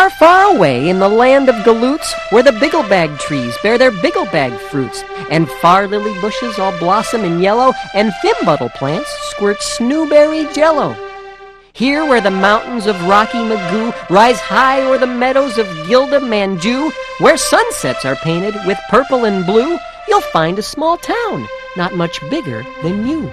Far, far away in the land of galoots, where the bigglebag trees bear their bigglebag fruits, and far lily bushes all blossom in yellow, and thimbuttle plants squirt snowberry jello. Here where the mountains of Rocky Magoo rise high o'er the meadows of Gilda Manju, where sunsets are painted with purple and blue, you'll find a small town, not much bigger than you.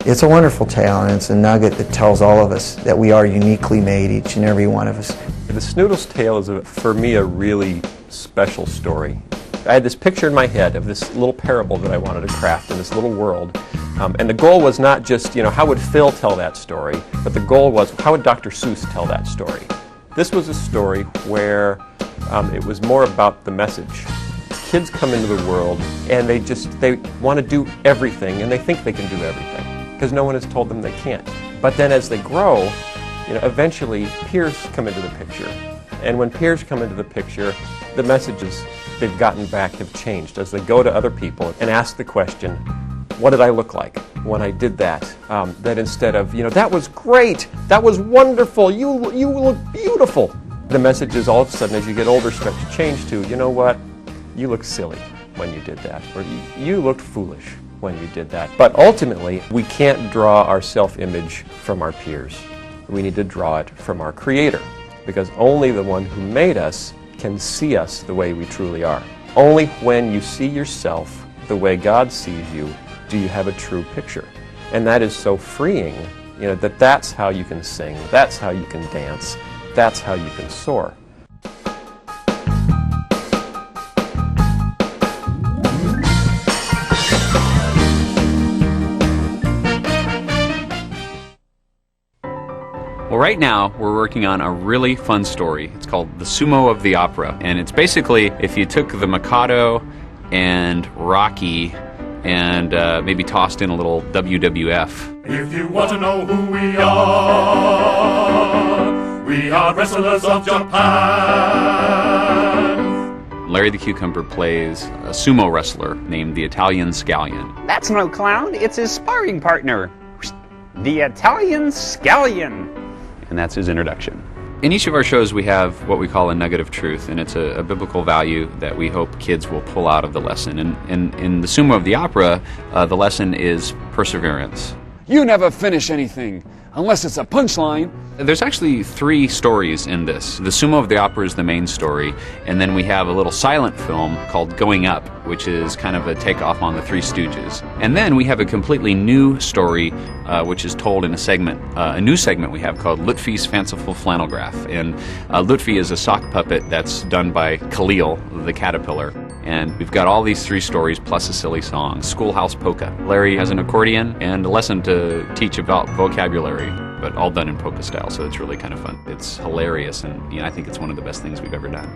It's a wonderful tale, and it's a nugget that tells all of us that we are uniquely made, each and every one of us. The Snoodle's tale is, for me, a really special story. I had this picture in my head of this little parable that I wanted to craft in this little world. And the goal was not just, how would Phil tell that story, but the goal was, how would Dr. Seuss tell that story? This was a story where it was more about the message. Kids come into the world and they want to do everything, and they think they can do everything because no one has told them they can't. But then as they grow, eventually peers come into the picture. And when peers come into the picture, the messages they've gotten back have changed as they go to other people and ask the question, what did I look like when I did that? That instead of, that was great, that was wonderful, you look beautiful. The messages all of a sudden as you get older start to change to, you know what, you look silly when you did that, or you looked foolish when you did that. But ultimately, we can't draw our self-image from our peers. We need to draw it from our Creator, because only the one who made us can see us the way we truly are. Only when you see yourself the way God sees you do you have a true picture. And that is so freeing, that's how you can sing, that's how you can dance, that's how you can soar. Well, right now we're working on a really fun story. It's called The Sumo of the Opera, and it's basically if you took the Mikado and Rocky and maybe tossed in a little WWF. If you want to know who we are wrestlers of Japan. Larry the Cucumber plays a sumo wrestler named the Italian Scallion. That's no clown, it's his sparring partner, the Italian Scallion. And that's his introduction. In each of our shows we have what we call a nugget of truth, and it's a biblical value that we hope kids will pull out of the lesson. And in the Sumo of the Opera, the lesson is perseverance. You never finish anything, unless it's a punchline. There's actually 3 stories in this. The Sumo of the Opera is the main story, and then we have a little silent film called Going Up, which is kind of a takeoff on the Three Stooges. And then we have a completely new story, which is told in a new segment we have called Lutfi's Fanciful Flannelgraph. And Lutfi is a sock puppet that's done by Khalil, the caterpillar. And we've got all these 3 stories plus a silly song, Schoolhouse Polka. Larry has an accordion and a lesson to teach about vocabulary, but all done in polka style, so it's really kind of fun. It's hilarious, and I think it's one of the best things we've ever done.